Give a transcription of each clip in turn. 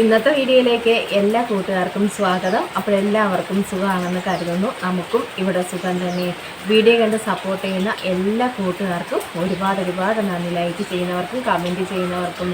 ഇന്നത്തെ വീഡിയോയിലേക്ക് എല്ലാ കൂട്ടുകാർക്കും സ്വാഗതം. അപ്പോൾ എല്ലാവർക്കും സുഖമാണെന്ന് കരുതുന്നു. നമുക്കും ഇവിടെ സുഖം തന്നെ. വീഡിയോ കണ്ട് സപ്പോർട്ട് ചെയ്യുന്ന എല്ലാ കൂട്ടുകാർക്കും ഒരുപാട് നന്ദി. ലൈക്ക് ചെയ്യുന്നവർക്കും കമൻറ്റ് ചെയ്യുന്നവർക്കും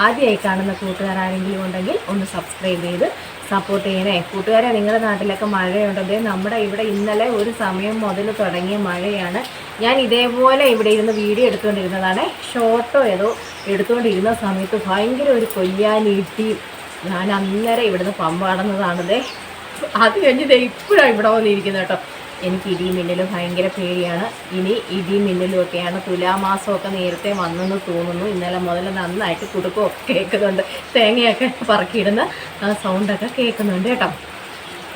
ആദ്യമായി കാണുന്ന കൂട്ടുകാരാരെങ്കിലും ഉണ്ടെങ്കിൽ ഒന്ന് സബ്സ്ക്രൈബ് ചെയ്ത് സപ്പോർട്ട് ചെയ്യണേ. കൂട്ടുകാരെ, നിങ്ങളുടെ നാട്ടിലൊക്കെ മഴയുണ്ടെങ്കിൽ നമ്മുടെ ഇവിടെ ഇന്നലെ ഒരു സമയം മുതൽ തുടങ്ങിയ മഴയാണ്. ഞാൻ ഇതേപോലെ ഇവിടെ ഇരുന്ന് വീഡിയോ എടുത്തുകൊണ്ടിരുന്നതാണ്. ഷോർട്ടോ ഏതോ എടുത്തുകൊണ്ടിരുന്ന സമയത്ത് ഭയങ്കര ഒരു കൊല്ലാനിട്ടി. ഞാൻ അന്നേരം ഇവിടുന്ന് പമ്പാടുന്നതാണതേ. അത് കഴിഞ്ഞത് ഇപ്പോഴാണ് ഇവിടെ വന്നിരിക്കുന്നത് കേട്ടോ. എനിക്ക് ഇടിയും മിന്നലും ഭയങ്കര പേടിയാണ്. ഇനി ഇടിയും മിന്നലും ഒക്കെയാണ്. തുലാമാസമൊക്കെ നേരത്തെ വന്നെന്ന് തോന്നുന്നു. ഇന്നലെ മുതൽ നന്നായിട്ട് കുടുക്കമൊക്കെ കേൾക്കുന്നുണ്ട്. തേങ്ങയൊക്കെ പറക്കിയിടുന്ന സൗണ്ടൊക്കെ കേൾക്കുന്നുണ്ട് കേട്ടോ.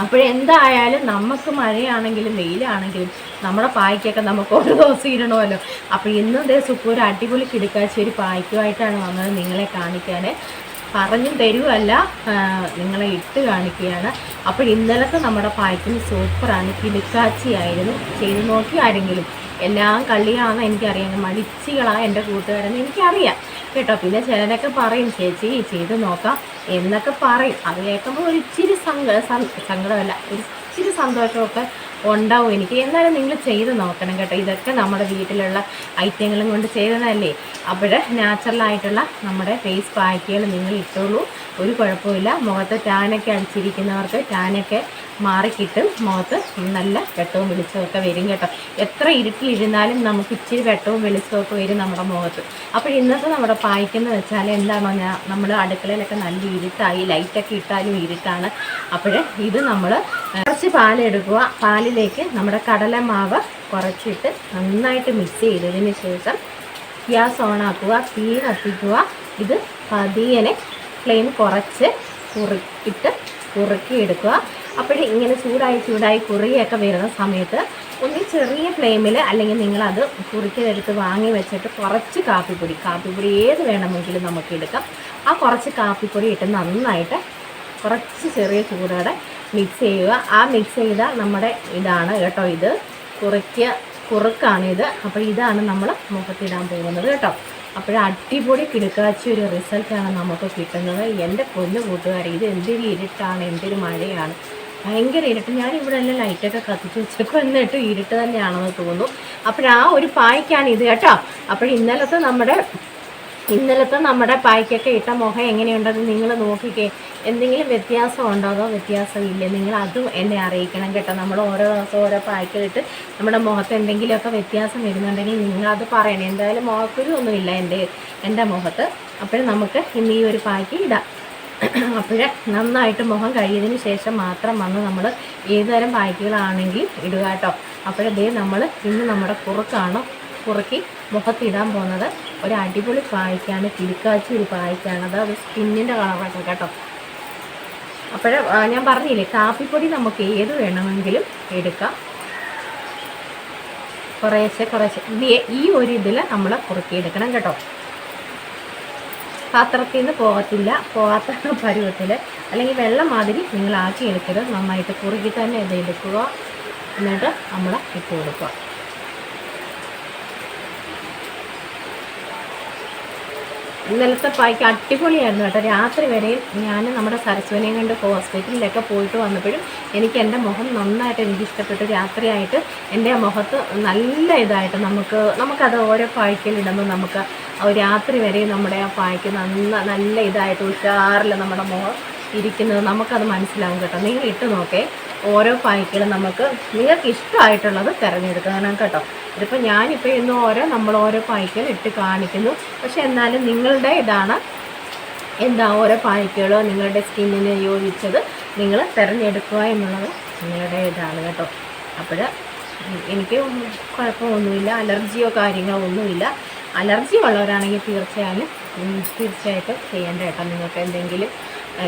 അപ്പോഴെന്തായാലും നമുക്ക് മഴയാണെങ്കിലും വെയിലാണെങ്കിലും നമ്മുടെ പായ്ക്കൊക്കെ നമുക്ക് ഓരോ ദിവസം ഇടണമല്ലോ. അപ്പോൾ ഇന്നും ദേ സുപ്പു ഒരു അടിപൊളി കിടക്കാച്ചി ഒരു പായ്ക്കുമായിട്ടാണ് വന്നത് നിങ്ങളെ കാണിക്കാൻ. പറഞ്ഞും തരുമല്ല, നിങ്ങളെ ഇട്ട് കാണിക്കുകയാണ്. അപ്പോൾ ഇന്നലത്തെ നമ്മുടെ പായ്ക്കിന് സൂപ്പറാണ്. കിടക്കാച്ചിയായിരുന്നു. ചെയ്ത് നോക്കി ആരെങ്കിലും. എല്ലാം കള്ളിയാണെന്ന് എനിക്കറിയാം. മടിച്ചികളാണ് എൻ്റെ കൂട്ടുകാരെന്ന് എനിക്കറിയാം കേട്ടോ. പിന്നെ ചിലരൊക്കെ പറയും ചേച്ചി ചെയ്ത് നോക്കാം എന്നൊക്കെ പറയും. അത് കേൾക്കുമ്പോൾ ഒരു ഇച്ചിരി സങ്കടമല്ല, ഒരു ഇച്ചിരി സന്തോഷമൊക്കെ ഉണ്ടാവും എനിക്ക്. എന്നാലും നിങ്ങൾ ചെയ്ത് നോക്കണം കേട്ടോ. ഇതൊക്കെ നമ്മുടെ വീട്ടിലുള്ള ഐറ്റങ്ങളും കൊണ്ട് ചെയ്തതല്ലേ. അപ്പോൾ നാച്ചുറലായിട്ടുള്ള നമ്മുടെ ഫേസ് പാക്കുകൾ നിങ്ങൾ ഇട്ടോളൂ, ഒരു കുഴപ്പമില്ല. മുഖത്ത് ടാനൊക്കെ അടിച്ചിരിക്കുന്നവർക്ക് ടാനൊക്കെ മാറിക്കിട്ടും. മുഖത്ത് നല്ല വെട്ടവും വെളിച്ചമൊക്കെ വരും കേട്ടോ. എത്ര ഇരുട്ടിലിരുന്നാലും നമുക്ക് ഇച്ചിരി വെട്ടവും വെളിച്ചമൊക്കെ വരും നമ്മുടെ മുഖത്ത്. അപ്പോൾ ഇന്നത്തെ നമ്മുടെ പായ്ക്കെന്ന് വെച്ചാൽ എന്താണോ, നമ്മൾ അടുക്കളയിലൊക്കെ നല്ല ഇരുട്ടായി, ലൈറ്റൊക്കെ ഇട്ടാലും ഇരുട്ടാണ്. അപ്പോൾ ഇത് നമ്മൾ കുറച്ച് പാലെടുക്കുക. പാലിലേക്ക് നമ്മുടെ കടലമാവ് കുറച്ചിട്ട് നന്നായിട്ട് മിക്സ് ചെയ്തതിന് ശേഷം ഗ്യാസ് ഓണാക്കുക, തീ കത്തിക്കുക. ഇത് പതിയനെ ഫ്ലെയിം കുറച്ച് കുറുക്കിയെടുക്കുക. അപ്പോൾ ഇങ്ങനെ ചൂടായി കുറുകിയൊക്കെ വരുന്ന സമയത്ത് ഒന്ന് ചെറിയ ഫ്ലെയിമിൽ, അല്ലെങ്കിൽ നിങ്ങളത് കുറുക്കിയെടുത്ത് വാങ്ങി വെച്ചിട്ട് കുറച്ച് കാപ്പിപ്പൊടി ഏത് വേണമെങ്കിലും നമുക്ക് എടുക്കാം. ആ കുറച്ച് കാപ്പിപ്പൊടി ഇട്ട് നന്നായിട്ട് കുറച്ച് ചെറിയ ചൂടോടെ മിക്സ് ചെയ്യുക. ആ മിക്സ് ചെയ്ത നമ്മുടെ ഇതാണ് കേട്ടോ, ഇത് കുറുക്കാണിത്. അപ്പോൾ ഇതാണ് നമ്മൾ മുഖത്തിടാൻ പോകുന്നത് കേട്ടോ. അപ്പോൾ അടിപൊളി കിടക്കാച്ചി ഒരു റിസൾട്ടാണ് നമുക്ക് കിട്ടുന്നത്. എൻ്റെ പൊന്നു കൂട്ടുകാരെ, ഇത് എന്തൊരു ഇരുട്ടാണ്, എന്തൊരു മഴയാണ്, ഭയങ്കര ഇരുട്ട്. ഞാനിവിടെ എല്ലാം ലൈറ്റൊക്കെ കത്തിച്ച് വെച്ചേക്കും, എന്നിട്ട് ഇരുട്ട് തന്നെയാണെന്ന് തോന്നുന്നു. അപ്പോൾ ആ ഒരു പായ്ക്കാണ് ഇത് കേട്ടോ. അപ്പോൾ ഇന്നലത്തെ നമ്മുടെ പായ്ക്കൊക്കെ ഇട്ട മുഖം എങ്ങനെയുണ്ടെന്ന് നിങ്ങൾ നോക്കിക്കേ. എന്തെങ്കിലും വ്യത്യാസം ഉണ്ടോ അതോ വ്യത്യാസമില്ലേ, നിങ്ങൾ അതും എന്നെ അറിയിക്കണം കേട്ടോ. നമ്മൾ ഓരോ ദിവസം ഓരോ പായ്ക്കിലിട്ട് നമ്മുടെ മുഖത്ത് എന്തെങ്കിലുമൊക്കെ വ്യത്യാസം വരുന്നുണ്ടെങ്കിൽ നിങ്ങളത് പറയണം. എന്തായാലും മുഖക്കുരു ഒന്നുമില്ല എൻ്റെ മുഖത്ത്. അപ്പോൾ നമുക്ക് ഇന്ന് ഈ ഒരു പായ്ക്ക് ഇടാം. അപ്പോൾ നന്നായിട്ട് മുഖം കഴിയതിന് ശേഷം മാത്രം വന്ന് നമ്മൾ ഏതുതരം പായ്ക്കുകളാണെങ്കിലും ഇടുക കേട്ടോ. അപ്പോഴതേ നമ്മൾ ഇന്ന് നമ്മുടെ കുറുക്കി മുഖത്തിടാൻ പോകുന്നത് ഒരു അടിപൊളി പായ്ക്കാണ്. കിടക്കാച്ചി ഒരു പായ്ക്കാണ്. അത് സ്കിന്നിൻ്റെ കളറൊക്കെ കേട്ടോ. അപ്പോൾ ഞാൻ പറഞ്ഞില്ലേ, കാപ്പിപ്പൊടി നമുക്ക് ഏത് വേണമെങ്കിലും എടുക്കാം. കുറേശ്ശെ ഈ ഒരു ഇതിൽ നമ്മൾ കുറുക്കിയെടുക്കണം കേട്ടോ. പാത്രത്തിൽ നിന്ന് പോകാത്ത പരുവത്തിൽ, അല്ലെങ്കിൽ വെള്ളം മാതിരി നിങ്ങൾ ആക്കിയെടുക്കരുത്. നന്നായിട്ട് കുറുക്കി തന്നെ ഇത് എടുക്കുക. എന്നിട്ട് നമ്മൾ ഇട്ട് കൊടുക്കുക. ഇന്നലത്തെ പായ്ക്ക് അടിപൊളിയായിരുന്നു കേട്ടോ. രാത്രി വരെയും ഞാൻ നമ്മുടെ സരസ്വതിനെയും കൊണ്ട് ഹോസ്പിറ്റലിലൊക്കെ പോയിട്ട് വന്നപ്പോഴും എനിക്ക് എൻ്റെ മുഖം നന്നായിട്ട് എനിക്കിഷ്ടപ്പെട്ടു. രാത്രിയായിട്ട് എൻ്റെ മുഖത്ത് നല്ല ഇതായിട്ട് നമുക്കത് ഓരോ പായ്ക്കലിടുമ്പോൾ നമുക്ക് രാത്രി വരെ നമ്മുടെ ആ പായ്ക്ക് നല്ല ഇതായിട്ട് ഉഷാറിൽ നമ്മുടെ മുഖം ഇരിക്കുന്നത് നമുക്കത് മനസ്സിലാവും കേട്ടോ. നിങ്ങൾ ഇട്ട് നോക്കേ. ഓരോ പായ്ക്കലും നിങ്ങൾക്ക് ഇഷ്ടമായിട്ടുള്ളത് തിരഞ്ഞെടുക്കണം കേട്ടോ. ഇതിപ്പോൾ ഞാനിപ്പോൾ ഇന്ന് നമ്മൾ ഓരോ പായ്ക്കൽ ഇട്ട് കാണിക്കുന്നു. പക്ഷെ എന്നാലും നിങ്ങളുടെ ഇതാണ് ഓരോ പായ്ക്കുകളോ നിങ്ങളുടെ സ്കിന്നിന് യോജിച്ചത് നിങ്ങൾ തിരഞ്ഞെടുക്കുക എന്നുള്ളത് നിങ്ങളുടെ ഇതാണ് കേട്ടോ. അപ്പോൾ എനിക്ക് കുഴപ്പമൊന്നുമില്ല, അലർജിയോ കാര്യങ്ങളോ ഒന്നുമില്ല. അലർജി ഉള്ളവരാണെങ്കിൽ തീർച്ചയായിട്ടും ചെയ്യേണ്ട കേട്ടോ. നിങ്ങൾക്ക് എന്തെങ്കിലും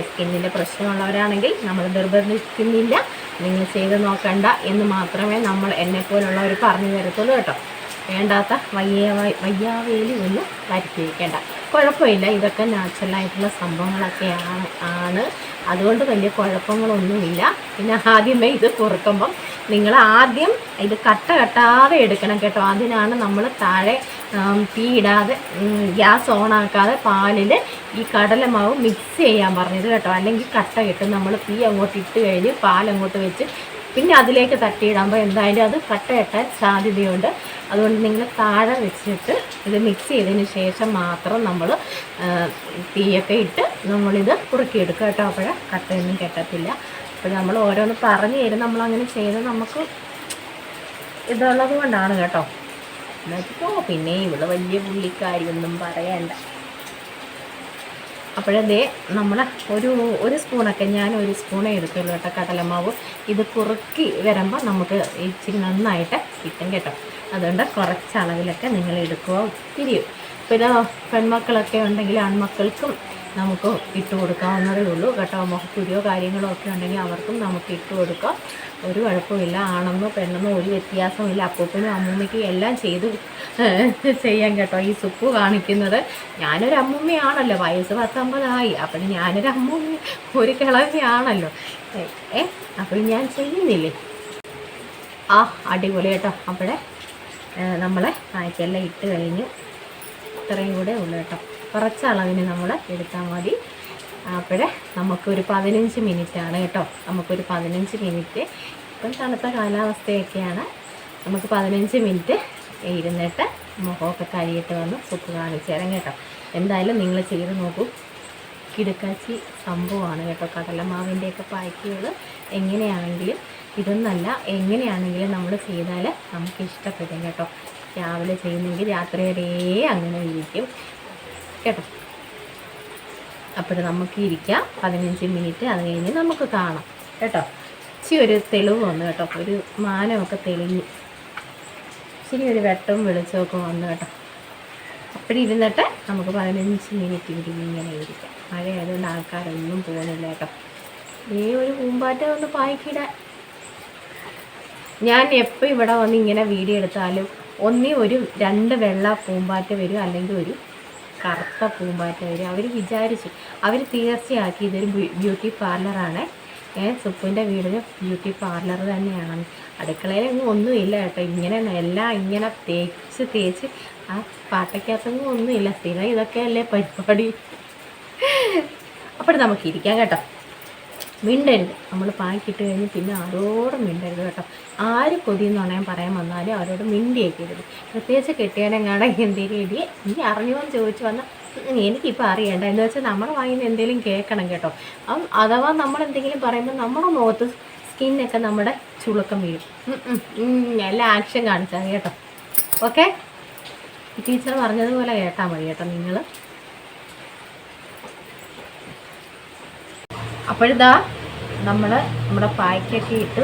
സ്കിന്നിൻ്റെ പ്രശ്നമുള്ളവരാണെങ്കിൽ നമ്മൾ നിർബന്ധിക്കുന്നില്ല, നിങ്ങൾ ചെയ്ത് നോക്കണ്ട എന്ന് മാത്രമേ എന്നെപ്പോലുള്ളവർ പറഞ്ഞു തരത്തുള്ളൂ കേട്ടോ. വേണ്ടാത്ത വയ്യാവേലി ഒന്നും വരുത്തിയിരിക്കേണ്ട, കുഴപ്പമില്ല. ഇതൊക്കെ നാച്ചുറലായിട്ടുള്ള സംഭവങ്ങളൊക്കെയാണ്. അതുകൊണ്ട് വലിയ കുഴപ്പങ്ങളൊന്നുമില്ല. പിന്നെ ആദ്യമേ ഇത് കുറുക്കുമ്പം നിങ്ങൾ ആദ്യം ഇത് കട്ടാതെ എടുക്കണം കേട്ടോ. അതിനാണ് നമ്മൾ താഴെ തീ ഇടാതെ ഗ്യാസ് ഓണാക്കാതെ പാലിൽ ഈ കടലമാവ് മിക്സ് ചെയ്യാൻ പറഞ്ഞത് കേട്ടോ. അല്ലെങ്കിൽ കട്ട കിട്ടും. നമ്മൾ തീ അങ്ങോട്ട് ഇട്ട് കഴിഞ്ഞ് പാലങ്ങോട്ട് വെച്ച് പിന്നെ അതിലേക്ക് തട്ടിയിടുമ്പോൾ എന്തായാലും അത് കട്ട കെട്ടാൻ സാധ്യതയുണ്ട്. അതുകൊണ്ട് നിങ്ങൾ താഴെ വെച്ചിട്ട് ഇത് മിക്സ് ചെയ്തതിന് ശേഷം മാത്രം നമ്മൾ തീയൊക്കെ ഇട്ട് നമ്മളിത് കുറുക്കിയെടുക്കുക കേട്ടോ. അപ്പോൾ കട്ടയൊന്നും കെട്ടത്തില്ല. അപ്പോൾ നമ്മൾ ഓരോന്ന് പറഞ്ഞു തരും. നമ്മളങ്ങനെ ചെയ്ത് നമുക്ക് ഇതുള്ളത് കൊണ്ടാണ് കേട്ടോ. എന്നുവെച്ചിട്ടോ പിന്നെ ഇവിടെ വലിയ പുള്ളിക്കാരിയൊന്നും പറയണ്ട. അപ്പോഴതേ നമ്മൾ ഒരു സ്പൂണൊക്കെ ഞാൻ ഒരു സ്പൂണേ എടുക്കുള്ളൂ കേട്ടോ കടലമാവ്. ഇത് കുറുക്കി വരുമ്പോൾ നമുക്ക് ഇച്ചിരി നന്നായിട്ട് കിട്ടും കേട്ടോ. അതുകൊണ്ട് കുറച്ച് അളവിലൊക്കെ നിങ്ങൾ എടുക്കുക. ഒത്തിരി പിന്നെ പെൺമക്കളൊക്കെ ഉണ്ടെങ്കിൽ ആൺമക്കൾക്കും നമുക്ക് ഇട്ട് കൊടുക്കാവുന്നതേ ഉള്ളൂ കേട്ടോ. മുഖക്കുരിയോ കാര്യങ്ങളോ ഒക്കെ ഉണ്ടെങ്കിൽ അവർക്കും നമുക്ക് ഇട്ട് കൊടുക്കാം. ഒരു കുഴപ്പമില്ല. ആണെന്നോ പെണ്ണെന്നോ ഒരു വ്യത്യാസമില്ല. അപ്പൂപ്പനും അമ്മൂമ്മയ്ക്കും എല്ലാം ചെയ്യാൻ കേട്ടോ. ഈ സുപ്പ് കാണിക്കുന്നത് ഞാനൊരു അമ്മൂമ്മയാണല്ലോ, വയസ്സ് 19 അപ്പോൾ ഞാനൊരു അമ്മൂമ്മ ഒരു കിളവിയാണല്ലോ. അപ്പോൾ ഞാൻ ചെയ്യുന്നില്ലേ. അടിപൊളി കേട്ടോ. അപ്പോഴേ നമ്മളെ കായ്ക്കെല്ലാം ഇട്ട് കഴിഞ്ഞു. ഇത്രയും കൂടെ ഉള്ളു കേട്ടോ. കുറച്ച് അളവിന് നമ്മൾ എടുത്താൽ മതി. അപ്പോഴേ നമുക്കൊരു 15 മിനിറ്റാണ് കേട്ടോ. നമുക്കൊരു 15 മിനിറ്റ്. ഇപ്പം തണുത്ത കാലാവസ്ഥയൊക്കെയാണ്. നമുക്ക് 15 മിനിറ്റ് ഇരുന്നിട്ട് മുഖമൊക്കെ കഴുകിയിട്ട് വന്ന് സുപ്പ് കാണിച്ചു തരാം കേട്ടോ. എന്തായാലും നിങ്ങൾ ചെയ്ത് നോക്കൂ. കിടുക്കാച്ചി സംഭവമാണ് കേട്ടോ. കടലമാവിൻ്റെയൊക്കെ പായ്ക്കുകൾ എങ്ങനെയാണെങ്കിലും ഇതൊന്നല്ല, എങ്ങനെയാണെങ്കിലും നമ്മൾ ചെയ്താൽ നമുക്ക് ഇഷ്ടപ്പെടും കേട്ടോ. രാവിലെ ചെയ്യുന്നെങ്കിൽ രാത്രി വരെ അങ്ങനെ ഇരിക്കും കേട്ടോ. അപ്പോൾ നമുക്ക് ഇരിക്കാം 15 മിനിറ്റ്. അത് കഴിഞ്ഞ് നമുക്ക് കാണാം കേട്ടോ. ഇച്ചിരി ഒരു തെളിവ് വന്നു കേട്ടോ. ഒരു മാനമൊക്കെ തെളിഞ്ഞ് ഇച്ചിരി ഒരു വെട്ടവും വെളിച്ചമൊക്കെ വന്നു കേട്ടോ. അപ്പോഴിരുന്നിട്ട് നമുക്ക് 15 മിനിറ്റ് ഇങ്ങനെ ഇരിക്കാം. മഴയായതുകൊണ്ട് ആൾക്കാരൊന്നും പോകുന്നില്ല കേട്ടോ. ഒരു പൂമ്പാറ്റ ഒന്ന് പായ്ക്കിടാൻ. ഞാൻ എപ്പോൾ ഇവിടെ വന്ന് ഇങ്ങനെ വീഡിയോ എടുത്താലും ഒരു 2 വെള്ള പൂമ്പാറ്റ വരും, അല്ലെങ്കിൽ ഒരു കറുത്ത പൂമ്പാറ്റ വരും. അവർ വിചാരിച്ചു, അവർ തീർച്ചയാക്കി ഇതൊരു ബ്യൂട്ടി പാർലറാണ്. സുപ്പിൻ്റെ വീടിന് ബ്യൂട്ടി പാർലർ തന്നെയാണ്. അടുക്കളയിലെങ്ങും ഒന്നുമില്ല കേട്ടോ. ഇങ്ങനെ എല്ലാം ഇങ്ങനെ തേച്ച് ആ പാട്ടയ്ക്കകത്തൊന്നും ഒന്നുമില്ല. സ്ഥിരം ഇതൊക്കെയല്ലേ പരിപാടി. അപ്പോൾ നമുക്കിരിക്കാം കേട്ടോ. മിണ്ടരുത്. നമ്മൾ പാക്കിട്ട് കഴിഞ്ഞ് പിന്നെ ആരോടും മിണ്ടരുത് കേട്ടോ. ആര് കൊതിയെന്നുണ്ടെങ്കിൽ പറയാൻ വന്നാലും അവരോട് മിണ്ടിയൊക്കെ ഇരുത്. പ്രത്യേകിച്ച് കെട്ടിയാനെങ്ങാണ്ട് എന്തെങ്കിലും ഇനി അറിഞ്ഞോന്ന് ചോദിച്ചു വന്നാൽ എനിക്കിപ്പോൾ അറിയണ്ട എന്ന് വെച്ചാൽ നമ്മുടെ വായിന്ന് എന്തെങ്കിലും കേൾക്കണം കേട്ടോ. അഥവാ നമ്മളെന്തെങ്കിലും പറയുമ്പോൾ നമ്മുടെ മുഖത്ത് സ്കിന്നൊക്കെ നമ്മുടെ ചുളുക്കം വീഴും. എല്ലാം ആക്ഷൻ കാണിച്ചാൽ കേട്ടോ. ഓക്കെ, ടീച്ചർ പറഞ്ഞതുപോലെ കേട്ടാൽ മതി കേട്ടോ നിങ്ങൾ. അപ്പോഴിതാ നമ്മുടെ പായ്ക്കൊക്കെ ഇട്ട്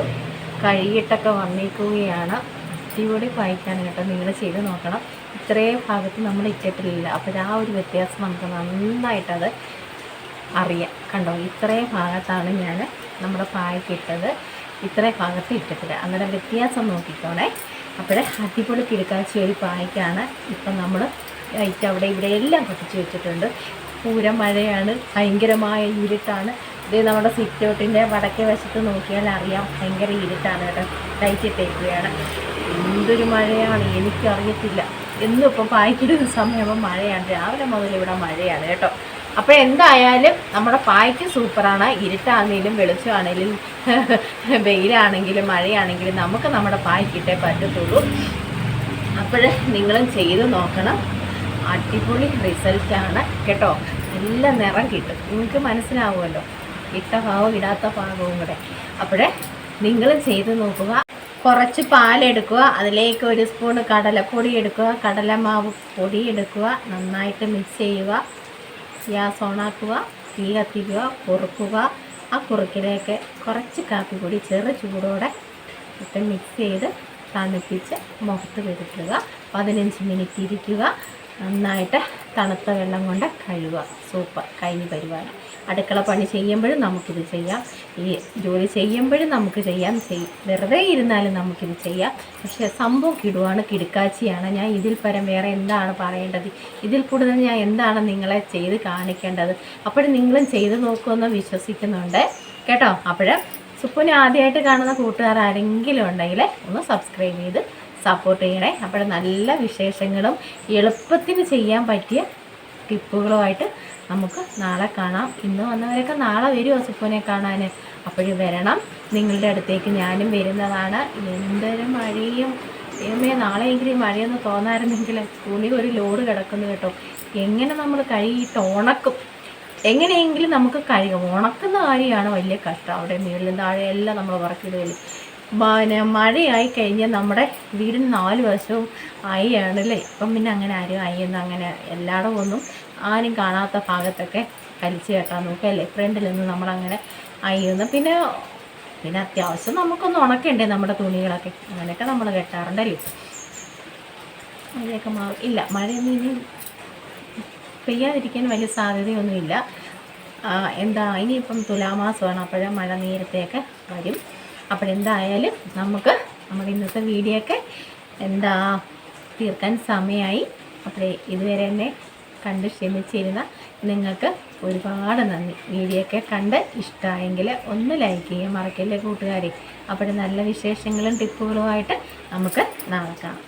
കഴുകിയിട്ടൊക്കെ വന്നിരിക്കുകയാണ്. അടിപൊളി പായ്ക്കാണ് കേട്ടോ. നിങ്ങൾ ചെയ്ത് നോക്കണം. ഇത്രയും ഭാഗത്ത് നമ്മൾ ഇട്ടിട്ടില്ല. അപ്പോൾ ആ ഒരു വ്യത്യാസം നമുക്ക് നന്നായിട്ടത് അറിയാം കണ്ടോ. ഇത്രയും ഭാഗത്താണ് ഞാൻ നമ്മുടെ പായ്ക്കിട്ടത്, ഇത്രയും ഭാഗത്ത് ഇട്ടിട്ടില്ല. അങ്ങനെ വ്യത്യാസം നോക്കിക്കോണേ. അപ്പോഴേ അടിപൊളി കിടക്കാച്ചി ഒരു പായ്ക്കാണ്. ഇപ്പം നമ്മൾ ലൈറ്റ് അവിടെ ഇവിടെ എല്ലാം പൊട്ടിച്ച് വെച്ചിട്ടുണ്ട്. പൂര മഴയാണ്, ഭയങ്കരമായ ഇരുട്ടാണ്. ഇത് നമ്മുടെ സിറ്റൗട്ടിൻ്റെ വടക്കേ വശത്ത് നോക്കിയാൽ അറിയാം ഭയങ്കര ഇരുട്ടാണ് കേട്ടോ. ലൈറ്റ് ഇട്ടേക്കുകയാണ്. എന്തൊരു മഴയാണ് എനിക്കറിയത്തില്ല. എന്നും ഇപ്പം പായ്ക്കിടുന്ന സമയമാകുമ്പോൾ മഴയാണ്. രാവിലെ മുതൽ ഇവിടെ മഴയാണ് കേട്ടോ. അപ്പോൾ എന്തായാലും നമ്മുടെ പായ്ക്ക് സൂപ്പറാണ്. ഇരുട്ടാണെങ്കിലും വെളിച്ചമാണെങ്കിലും വെയിലാണെങ്കിലും മഴയാണെങ്കിലും നമുക്ക് നമ്മുടെ പായ്ക്കിട്ടേ പറ്റത്തുള്ളൂ. അപ്പോൾ നിങ്ങളും ചെയ്ത് നോക്കണം. അടിപൊളി റിസൾട്ടാണ് കേട്ടോ. നല്ല നിറം കിട്ടും. നിങ്ങൾക്ക് മനസ്സിലാവുമല്ലോ ഇട്ട ഭാഗവും ഇടാത്ത ഭാഗവും കൂടെ. അപ്പോഴേ നിങ്ങളും ചെയ്ത് നോക്കുക. കുറച്ച് പാലെടുക്കുക, അതിലേക്ക് 1 സ്പൂൺ കടലപ്പൊടി എടുക്കുക, കടലമാവ് പൊടി എടുക്കുക, നന്നായിട്ട് മിക്സ് ചെയ്യുക. ഗ്യാസ് ഓണാക്കുക, തീ കത്തിക്കുക, കുറുക്കുക. ആ കുറുക്കിലേക്ക് കുറച്ച് കാപ്പിപ്പൊടി ചെറു ചൂടോടെ ഇട്ട് മിക്സ് ചെയ്ത് തണുപ്പിച്ച് മുഖത്ത് വരുത്തുക. 15 മിനിറ്റ് ഇരിക്കുക. നന്നായിട്ട് തണുത്ത വെള്ളം കൊണ്ട് കഴുകുക. സൂപ്പർ, കഴിഞ്ഞ പരിപാടി. അടുക്കള പണി ചെയ്യുമ്പോഴും നമുക്കിത് ചെയ്യാം, ഈ ജോലി ചെയ്യുമ്പോഴും നമുക്ക് ചെയ്യാം, വെറുതെ ഇരുന്നാലും നമുക്കിത് ചെയ്യാം. പക്ഷേ സംഭവം കിടുവാണ്, കിടുക്കാച്ചിയാണ്. ഞാൻ ഇതിൽ പരം വേറെ എന്താണ് പറയേണ്ടത്? ഇതിൽ കൂടുതൽ ഞാൻ എന്താണ് നിങ്ങളെ ചെയ്ത് കാണിക്കേണ്ടത്? അപ്പോൾ നിങ്ങളും ചെയ്ത് നോക്കുമെന്ന് വിശ്വസിക്കുന്നുണ്ട് കേട്ടോ. അപ്പോൾ സുപ്പുനെ ആദ്യമായിട്ട് കാണുന്ന കൂട്ടുകാർ ആരെങ്കിലും ഉണ്ടെങ്കിൽ ഒന്ന് സബ്സ്ക്രൈബ് ചെയ്ത് സപ്പോർട്ട് ചെയ്യണേ. അപ്പോൾ നല്ല വിശേഷങ്ങളും എളുപ്പത്തിന് ചെയ്യാൻ പറ്റിയ ടിപ്പുകളുമായിട്ട് നമുക്ക് നാളെ കാണാം. ഇന്ന് വന്നവരൊക്കെ നാളെ വരുമോ സുഫോനെ കാണാൻ? അപ്പോഴും വരണം. നിങ്ങളുടെ അടുത്തേക്ക് ഞാനും വരുന്നതാണ്. എന്തൊരു മഴയും നാളെയെങ്കിലും മഴയൊന്ന് തോന്നാറുണ്ടെങ്കിൽ തുണി ഒരു ലോഡ് കിടക്കുന്നു കേട്ടോ. എങ്ങനെ നമ്മൾ കഴുകിയിട്ട് ഉണക്കും? എങ്ങനെയെങ്കിലും നമുക്ക് കഴുകാം. ഉണക്കുന്ന കാര്യമാണ് വലിയ കഷ്ടം. അവിടെ മുകളിലും താഴെയെല്ലാം നമ്മൾ പറക്കിയിടുകയില്ല. പിന്നെ മഴയായി കഴിഞ്ഞാൽ നമ്മുടെ വീടിന് 4 വശവും അയ്യാണല്ലേ. ഇപ്പം പിന്നെ അങ്ങനെ ആരും അയ്യൊന്നും അങ്ങനെ എല്ലായിടവും ഒന്നും ആരും കാണാത്ത ഭാഗത്തൊക്കെ വലിച്ചു കെട്ടാൻ നോക്കുകയല്ലേ. ഫ്രണ്ടിലൊന്നും നമ്മളങ്ങനെ അയ്യൊന്നും പിന്നെ അത്യാവശ്യം നമുക്കൊന്ന് ഉണക്കണ്ടേ നമ്മുടെ തുണികളൊക്കെ. അങ്ങനെയൊക്കെ നമ്മൾ കെട്ടാറുണ്ടല്ലേ. മഴയൊക്കെ മാറും. ഇല്ല, മഴയൊന്നും ഇനി പെയ്യാതിരിക്കാൻ വലിയ സാധ്യതയൊന്നുമില്ല. ഇനിയിപ്പം തുലാമാസമാണ്. അപ്പോഴും മഴ നേരത്തെയൊക്കെ വരും. അപ്പോഴെന്തായാലും നമുക്ക് നമ്മുടെ ഇന്നത്തെ വീഡിയോ ഒക്കെ തീർക്കാൻ സമയമായി. അപ്പോഴേ ഇതുവരെ എന്നെ കണ്ട് ക്ഷമിച്ചിരുന്ന നിങ്ങൾക്ക് ഒരുപാട് നന്ദി. വീഡിയോ ഒക്കെ കണ്ട് ഇഷ്ടമായെങ്കിൽ ഒന്ന് ലൈക്ക് ചെയ്യാൻ മറക്കല്ലേ കൂട്ടുകാരെ. അപ്പോൾ നല്ല വിശേഷങ്ങളും ടിപ്പുകളുമായിട്ട് നമുക്ക് നാളെ കാണാം.